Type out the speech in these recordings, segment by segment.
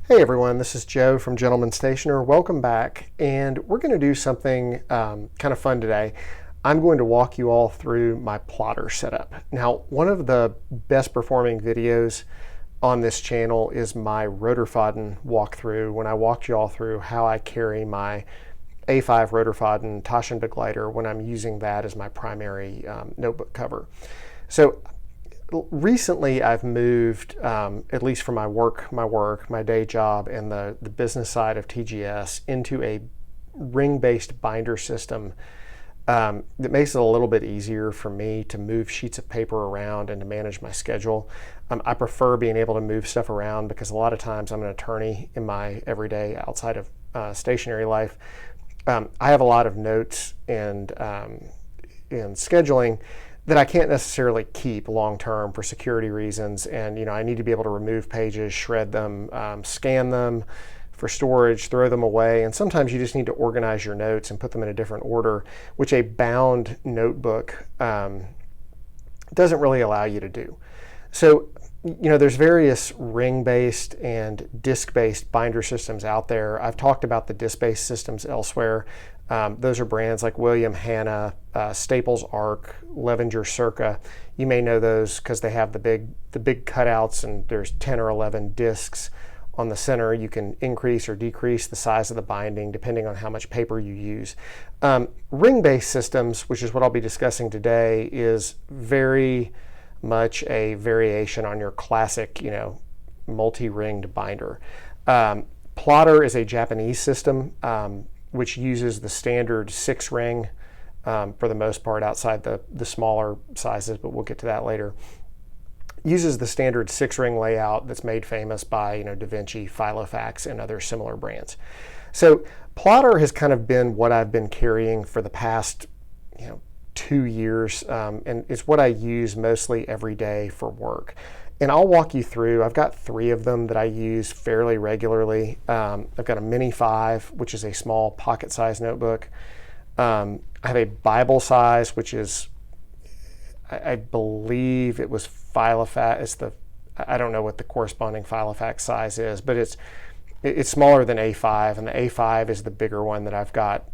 Hey everyone, this is Joe from Gentleman Stationer. Welcome back, and we're going to do something kind of fun today. I'm going to walk you all through my plotter setup. Now, one of the best performing videos on this channel is my Rotorfaden walkthrough, when I walked you all through how I carry my A5 Rotorfaden Taschenbegleiter when I'm using that as my primary notebook cover. So recently I've moved, at least for my day job, and the business side of TGS, into a ring-based binder system that makes it a little bit easier for me to move sheets of paper around and to manage my schedule. I prefer being able to move stuff around because a lot of times I'm an attorney in my everyday outside of stationary life. I have a lot of notes and scheduling that I can't necessarily keep long term for security reasons, and I need to be able to remove pages, shred them, scan them for storage, throw them away, and sometimes you just need to organize your notes and put them in a different order, which a bound notebook doesn't really allow you to do. So there's various ring-based and disc-based binder systems out there. I've talked about the disc-based systems elsewhere. Those are brands like William Hanna, Staples Arc, Levenger Circa. You may know those because they have the big cutouts, and there's 10 or 11 discs on the center. You can increase or decrease the size of the binding depending on how much paper you use. Ring-based systems, which is what I'll be discussing today, is very much a variation on your classic, multi-ringed binder. Plotter is a Japanese system which uses the standard 6-ring for the most part, outside the smaller sizes, but we'll get to that later. Uses the standard 6-ring layout that's made famous by DaVinci, Filofax, and other similar brands. So Plotter has kind of been what I've been carrying for the past 2 years, and it's what I use mostly every day for work. And I'll walk you through. I've got 3 of them that I use fairly regularly. I've got a Mini 5, which is a small pocket-sized notebook. I have a Bible size, which is, I believe it was Filofax. I don't know what the corresponding Filofax size is, but it's smaller than A5, and the A5 is the bigger one that I've got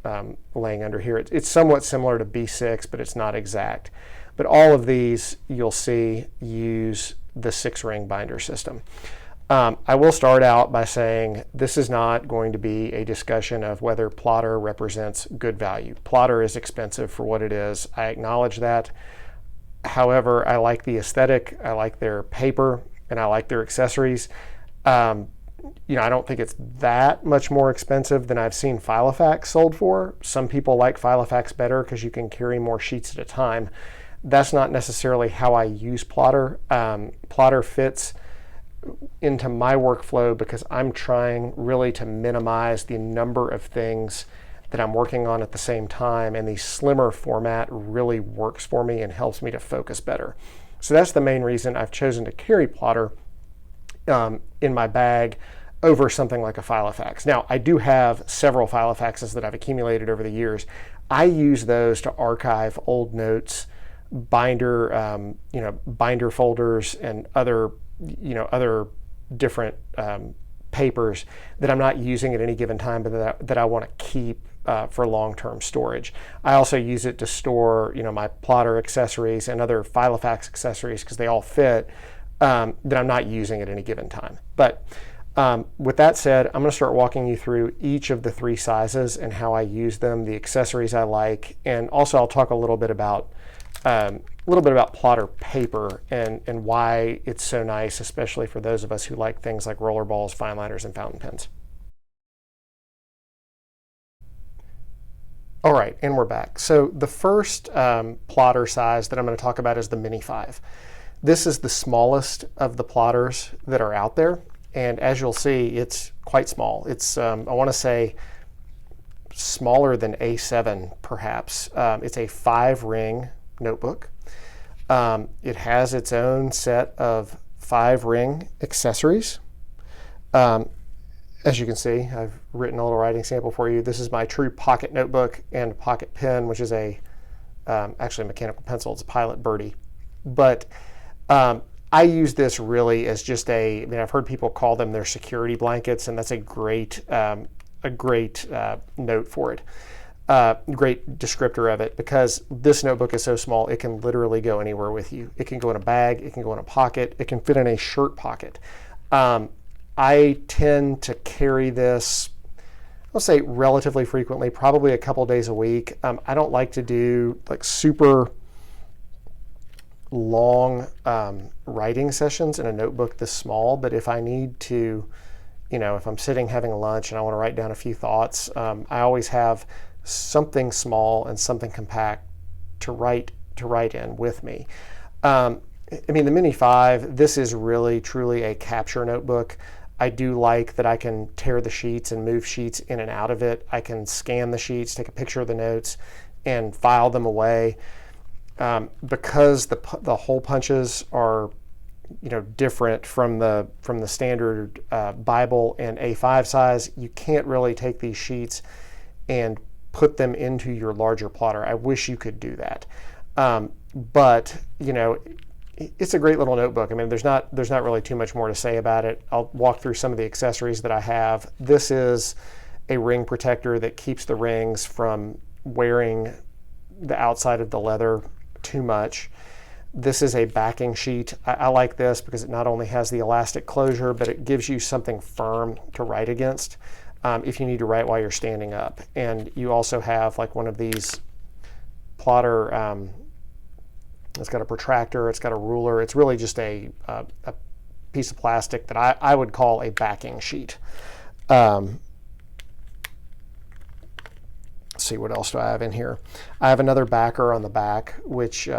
laying under here. It's somewhat similar to B6, but it's not exact. But all of these, you'll see, use the 6-ring binder system. I will start out by saying this is not going to be a discussion of whether Plotter represents good value. Plotter is expensive for what it is. I acknowledge that. However, I like the aesthetic, I like their paper, and I like their accessories. I don't think it's that much more expensive than I've seen Filofax sold for. Some people like Filofax better because you can carry more sheets at a time. That's not necessarily how I use Plotter. Plotter fits into my workflow because I'm trying really to minimize the number of things that I'm working on at the same time, and the slimmer format really works for me and helps me to focus better. So that's the main reason I've chosen to carry Plotter in my bag over something like a Filofax. Now, I do have several Filofaxes that I've accumulated over the years. I use those to archive old notes, binder folders, and other different papers that I'm not using at any given time, but that I want to keep for long-term storage. I also use it to store my Plotter accessories and other Filofax accessories because they all fit, that I'm not using at any given time. But with that said, I'm going to start walking you through each of the 3 sizes and how I use them, the accessories I like, and also I'll talk a little bit about Plotter paper and why it's so nice, especially for those of us who like things like roller balls, fine liners, and fountain pens. All right, and we're back. So the first Plotter size that I'm going to talk about is the Mini 5. This is the smallest of the Plotters that are out there, and as you'll see, it's quite small. It's, I want to say, smaller than A7, perhaps. It's a 5-ring notebook. It has its own set of 5-ring accessories. As you can see, I've written a little writing sample for you. This is my true pocket notebook and pocket pen, which is actually a mechanical pencil. It's a Pilot Birdie. But I use this really as just I mean, I've heard people call them their security blankets, and that's a great note for it. Great descriptor of it, because this notebook is so small, it can literally go anywhere with you. It can go in a bag, it can go in a pocket, it can fit in a shirt pocket. I tend to carry this, I'll say relatively frequently, probably a couple days a week. I don't like to do like super long writing sessions in a notebook this small, but if I need to, if I'm sitting having lunch and I want to write down a few thoughts, I always have something small and something compact to write in with me. I mean, the Mini 5, this is really truly a capture notebook. I do like that I can tear the sheets and move sheets in and out of it. I can scan the sheets, take a picture of the notes, and file them away. Because the hole punches are different from the standard Bible and A5 size, you can't really take these sheets and put them into your larger plotter. I wish you could do that, but it's a great little notebook. I mean, there's not really too much more to say about it. I'll walk through some of the accessories that I have. This is a ring protector that keeps the rings from wearing the outside of the leather too much. This is a backing sheet. I like this because it not only has the elastic closure, but it gives you something firm to write against if you need to write while you're standing up. And you also have like one of these plotter, it's got a protractor, it's got a ruler. It's really just a piece of plastic that I would call a backing sheet. Let's see, what else do I have in here? I have another backer on the back, which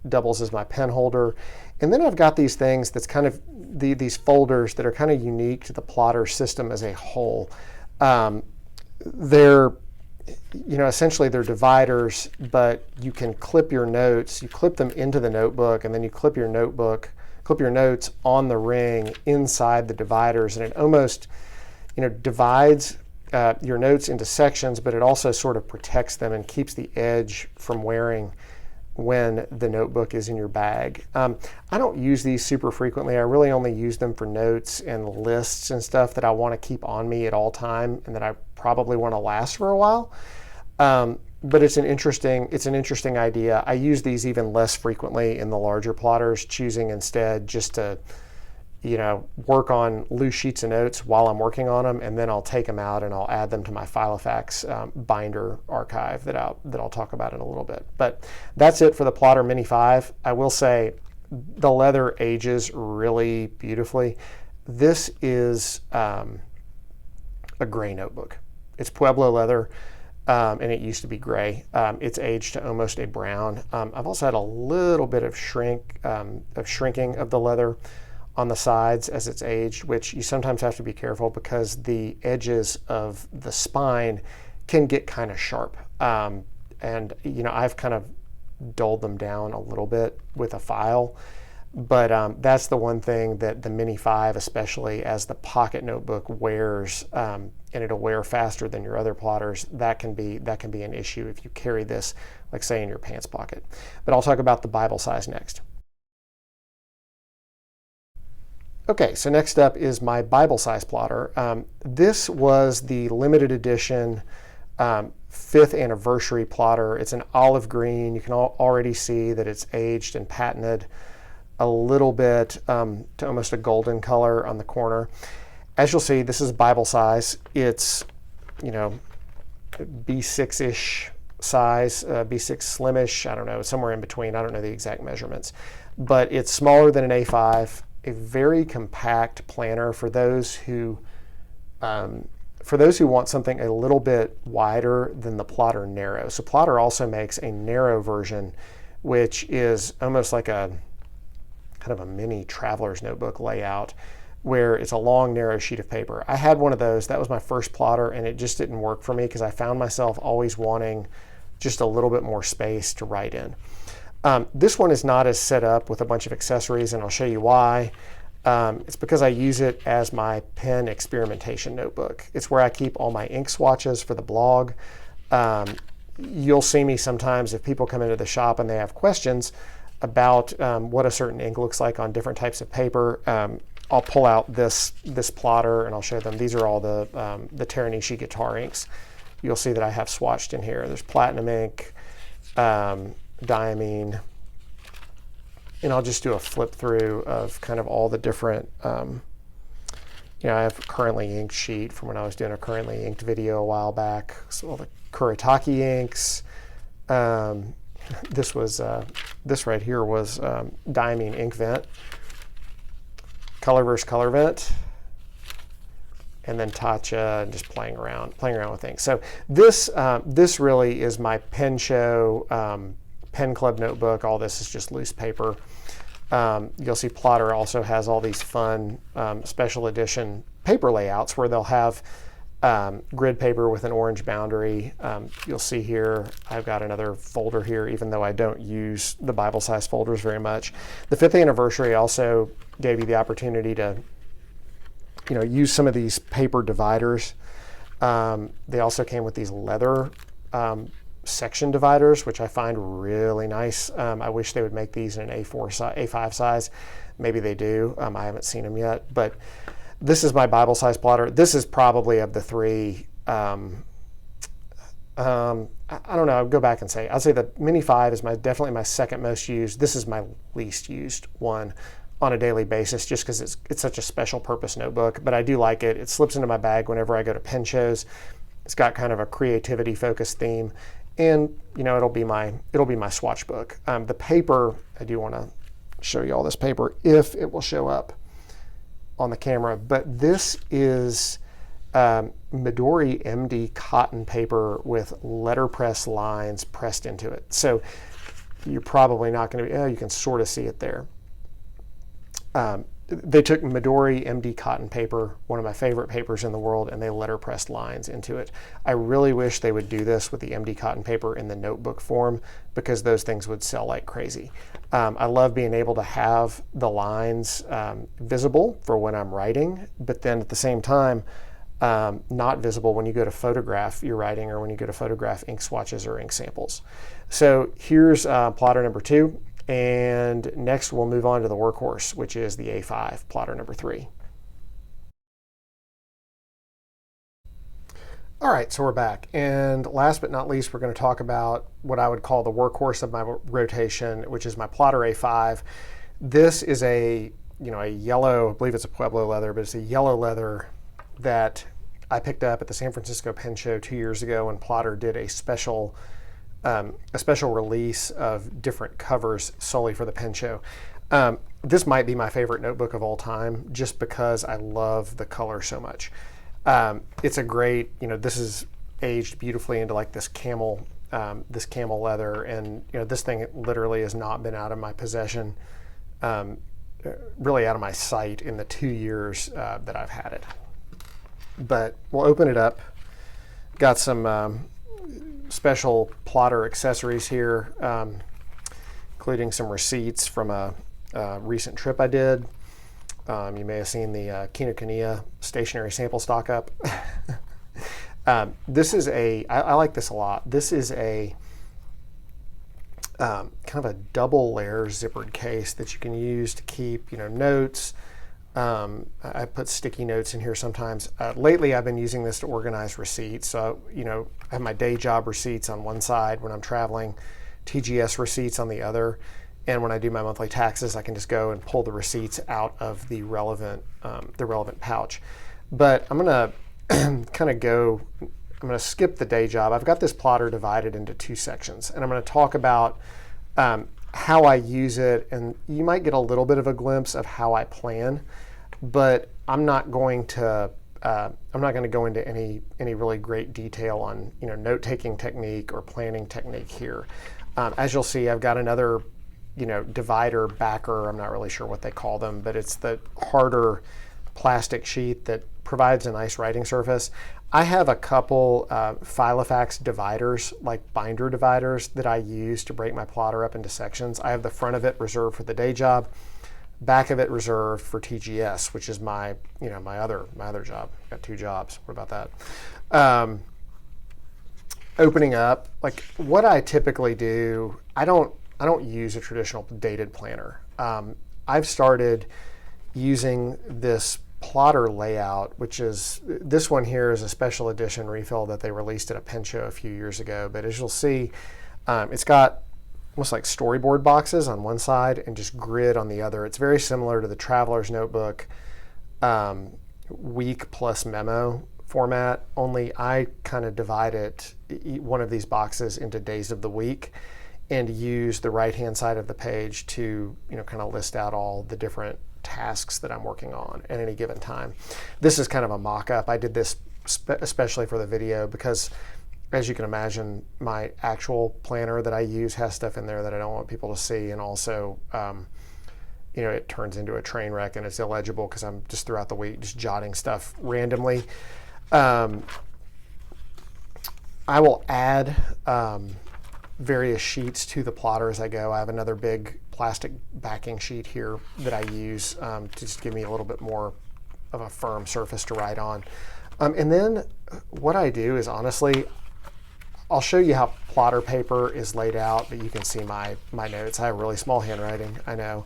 doubles as my pen holder. And then I've got these things that's kind of these folders that are kind of unique to the plotter system as a whole. They're essentially they're dividers, but you can clip your notes. You clip them into the notebook, and then you clip your notes on the ring inside the dividers, and it almost divides your notes into sections, but it also sort of protects them and keeps the edge from wearing when the notebook is in your bag. I don't use these super frequently. I really only use them for notes and lists and stuff that I want to keep on me at all time and that I probably want to last for a while. But it's an interesting idea. I use these even less frequently in the larger plotters, choosing instead just to work on loose sheets of notes while I'm working on them, and then I'll take them out and I'll add them to my Filofax binder archive that I'll talk about in a little bit. But that's it for the Plotter Mini 5. I will say the leather ages really beautifully. This is a gray notebook. It's Pueblo leather, and it used to be gray. It's aged to almost a brown. I've also had a little bit of shrinking of the leather on the sides as it's aged, which you sometimes have to be careful because the edges of the spine can get kind of sharp. And I've kind of dulled them down a little bit with a file, but that's the one thing that the Mini 5, especially as the pocket notebook wears, and it'll wear faster than your other plotters, that can be an issue if you carry this, like say in your pants pocket. But I'll talk about the Bible size next. Okay, so next up is my Bible size plotter. This was the limited edition 5th anniversary plotter. It's an olive green. You can already see that it's aged and patented a little bit to almost a golden color on the corner. As you'll see, this is Bible size. It's B6-ish size, B6 slimmish, I don't know, somewhere in between. I don't know the exact measurements, but it's smaller than an A5. A very compact planner for those who want something a little bit wider than the Plotter Narrow. So Plotter also makes a narrow version, which is almost like a kind of a mini traveler's notebook layout, where it's a long, narrow sheet of paper. I had one of those. That was my first plotter, and it just didn't work for me because I found myself always wanting just a little bit more space to write in. This one is not as set up with a bunch of accessories, and I'll show you why. It's because I use it as my pen experimentation notebook. It's where I keep all my ink swatches for the blog. You'll see me sometimes if people come into the shop and they have questions. about what a certain ink looks like on different types of paper, I'll pull out this plotter and I'll show them. These are all the Teranishi guitar inks. You'll see that I have swatched in here. There's platinum ink, diamine, and I'll just do a flip through of kind of all the different, I have a currently inked sheet from when I was doing a currently inked video a while back. So all the Kuretake inks. This right here was diamine ink vent, color versus color vent, and then Tatcha, and just playing around with things. So this really is my Pen Show Pen Club notebook. All this is just loose paper. You'll see Plotter also has all these fun special edition paper layouts where they'll have grid paper with an orange boundary. You'll see here, I've got another folder here, even though I don't use the Bible size folders very much. The 5th anniversary also gave you the opportunity to use some of these paper dividers. They also came with these leather section dividers, which I find really nice. I wish they would make these in an A5 size. Maybe they do. I haven't seen them yet, but this is my Bible size plotter. This is probably of the three. I don't know. I'll go back and say. I'll say the Mini 5 is definitely my second most used. This is my least used one on a daily basis, just because it's such a special purpose notebook. But I do like it. It slips into my bag whenever I go to pen shows. It's got kind of a creativity focused theme, and it'll be my swatch book. The paper, I do want to show you all this paper if it will show up on the camera, but this is Midori MD cotton paper with letterpress lines pressed into it. So you're probably not going to be, you can sort of see it there. They took Midori MD cotton paper, one of my favorite papers in the world, and they letterpressed lines into it. I really wish they would do this with the MD cotton paper in the notebook form, because those things would sell like crazy. I love being able to have the lines visible for when I'm writing, but then at the same time, not visible when you go to photograph your writing or when you go to photograph ink swatches or ink samples. So here's plotter number 2. And next we'll move on to the workhorse, which is the A5, plotter number 3. All right, so we're back. And last but not least, we're going to talk about what I would call the workhorse of my rotation, which is my plotter A5. This is a yellow, I believe it's a Pueblo leather, but it's a yellow leather that I picked up at the San Francisco Pen Show 2 years ago when Plotter did a special release of different covers solely for the Pen Show. This might be my favorite notebook of all time, just because I love the color so much. It's a great, this is aged beautifully into like this camel leather, and this thing literally has not been out of my possession, really out of my sight in the 2 years that I've had it. But we'll open it up. Got some special plotter accessories here, including some receipts from a recent trip I did. You may have seen the Kinokuniya stationary sample stock up. This is I like this a lot. This is a kind of a double layer zippered case that you can use to keep notes. I put sticky notes in here sometimes. Lately, I've been using this to organize receipts. So, I have my day job receipts on one side when I'm traveling, TGS receipts on the other. And when I do my monthly taxes, I can just go and pull the receipts out of the relevant pouch. But I'm going to I'm going to skip the day job. I've got this plotter divided into 2 sections, and I'm going to talk about how I use it, and you might get a little bit of a glimpse of how I plan, but I'm not going to go into any really great detail on note-taking technique or planning technique here. As you'll see, I've got another divider backer. I'm not really sure what they call them, but it's the harder plastic sheet that provides a nice writing surface. I have a couple Filofax dividers, like binder dividers, that I use to break my plotter up into sections. I have the front of it reserved for the day job, back of it reserved for TGS, which is my my other job. I've got 2 jobs. What about that? Opening up, like what I typically do, I don't I don't use a traditional dated planner. I've started using this plotter layout, which is, this one here is a special edition refill that they released at a pen show a few years ago. But as you'll see, it's got almost like storyboard boxes on one side and just grid on the other. It's very similar to the Traveler's Notebook week plus memo format, only I kind of divide it, one of these boxes, into days of the week, and use the right-hand side of the page to, kind of list out all the different tasks that I'm working on at any given time. This is kind of a mock-up. I did this especially for the video because, as you can imagine, my actual planner that I use has stuff in there that I don't want people to see, and also it turns into a train wreck and it's illegible because I'm just throughout the week just jotting stuff randomly. I will add various sheets to the plotter as I go. I have another big plastic backing sheet here that I use to just give me a little bit more of a firm surface to write on. And then what I do is, honestly, I'll show you how plotter paper is laid out, but you can see my notes. I have really small handwriting, I know.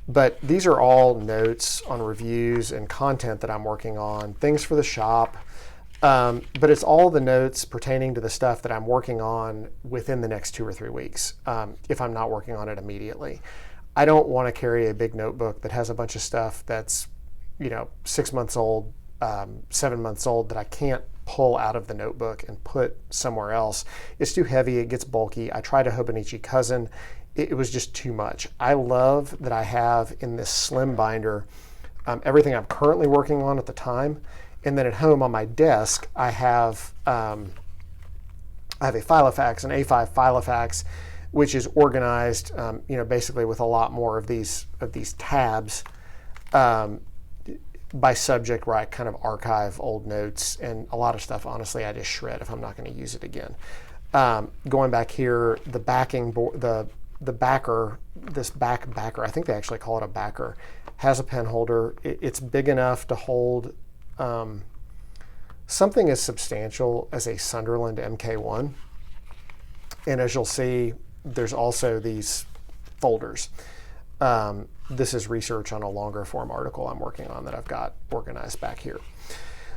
But these are all notes on reviews and content that I'm working on, things for the shop. But it's all the notes pertaining to the stuff that I'm working on within the next 2 or 3 weeks, if I'm not working on it immediately. I don't want to carry a big notebook that has a bunch of stuff that's 6 months old, 7 months old, that I can't pull out of the notebook and put somewhere else. It's too heavy, it gets bulky. I tried a Hobonichi Cousin. It was just too much. I love that I have in this slim binder everything I'm currently working on at the time. And then at home on my desk, I have a Filofax, an A5 Filofax, which is organized, basically with a lot more of these tabs by subject, where I kind of archive old notes, and a lot of stuff, honestly, I just shred if I'm not going to use it again. Going back here, the backing board, the backer, this backer, I think they actually call it a backer, has a pen holder. It's big enough to hold something as substantial as a Sunderland MK1. And as you'll see, there's also these folders. This is research on a longer form article I'm working on that I've got organized back here.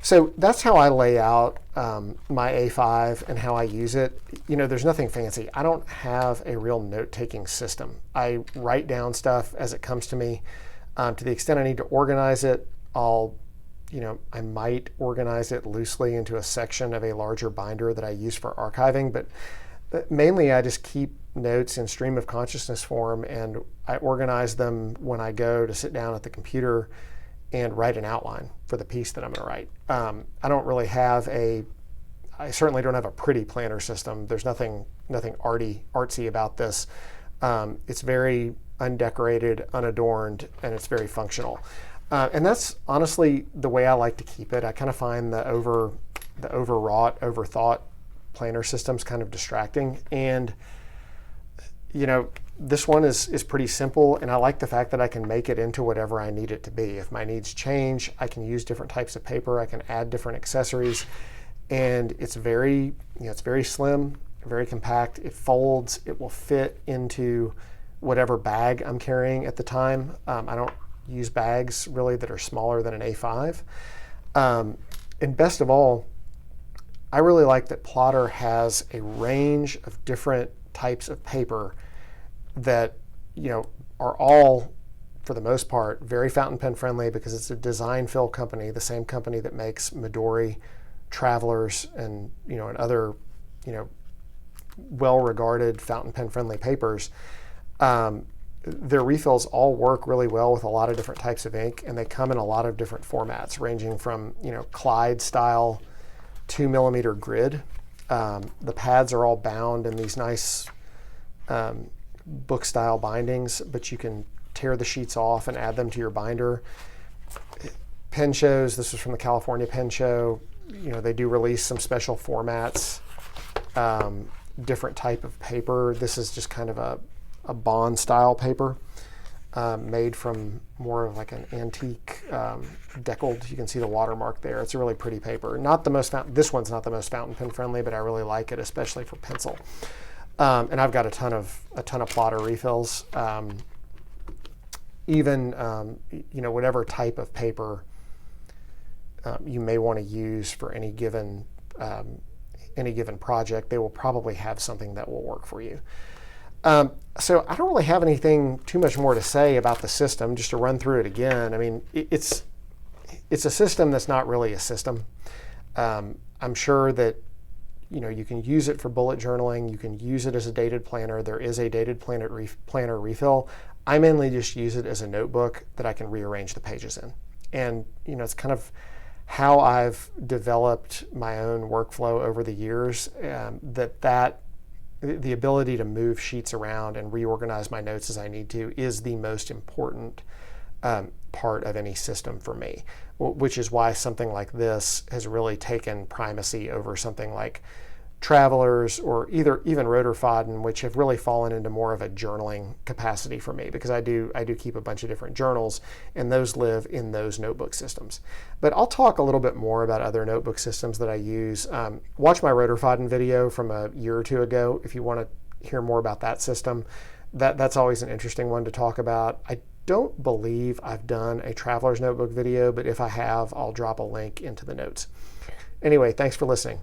So that's how I lay out my A5 and how I use it. There's nothing fancy. I don't have a real note-taking system. I write down stuff as it comes to me. To the extent I need to organize it, I might organize it loosely into a section of a larger binder that I use for archiving, but mainly I just keep notes in stream of consciousness form, and I organize them when I go to sit down at the computer and write an outline for the piece that I'm going to write. I don't really have I certainly don't have a pretty planner system. There's nothing artsy about this. It's very undecorated, unadorned, and it's very functional. And that's honestly the way I like to keep it. I kind of find the overwrought, overthought planner systems kind of distracting. And this one is pretty simple, and I like the fact that I can make it into whatever I need it to be. If my needs change, I can use different types of paper. I can add different accessories, and it's very slim, very compact. It folds. It will fit into whatever bag I'm carrying at the time. I don't use bags really that are smaller than an A5. And best of all, I really like that Plotter has a range of different types of paper that are all, for the most part, very fountain pen friendly, because it's a DesignPhil company, the same company that makes Midori, Travelers, and and other well-regarded fountain pen friendly papers. Their refills all work really well with a lot of different types of ink, and they come in a lot of different formats, ranging from Clyde style 2mm grid. The pads are all bound in these nice book style bindings, but you can tear the sheets off and add them to your binder. Pen shows, this was from the California Pen Show, they do release some special formats, different type of paper. This is just kind of a bond style paper, made from more of like an antique deckled. You can see the watermark there. It's a really pretty paper. Not the most this one's not the most fountain pen friendly, but I really like it, especially for pencil. And I've got a ton of plotter refills. Even whatever type of paper you may want to use for any given project, they will probably have something that will work for you. So I don't really have anything too much more to say about the system. Just to run through it again, I mean, it's a system that's not really a system. I'm sure that you can use it for bullet journaling. You can use it as a dated planner. There is a dated planner refill. I mainly just use it as a notebook that I can rearrange the pages in. And it's kind of how I've developed my own workflow over the years. The ability to move sheets around and reorganize my notes as I need to is the most important part of any system for me, which is why something like this has really taken primacy over something like Travelers or even Rotorfaden, which have really fallen into more of a journaling capacity for me, because I do keep a bunch of different journals, and those live in those notebook systems. But I'll talk a little bit more about other notebook systems that I use. Watch my Rotorfaden video from a year or two ago if you want to hear more about that system. That's always an interesting one to talk about. I don't believe I've done a Traveler's Notebook video, but if I have, I'll drop a link into the notes. Anyway, thanks for listening.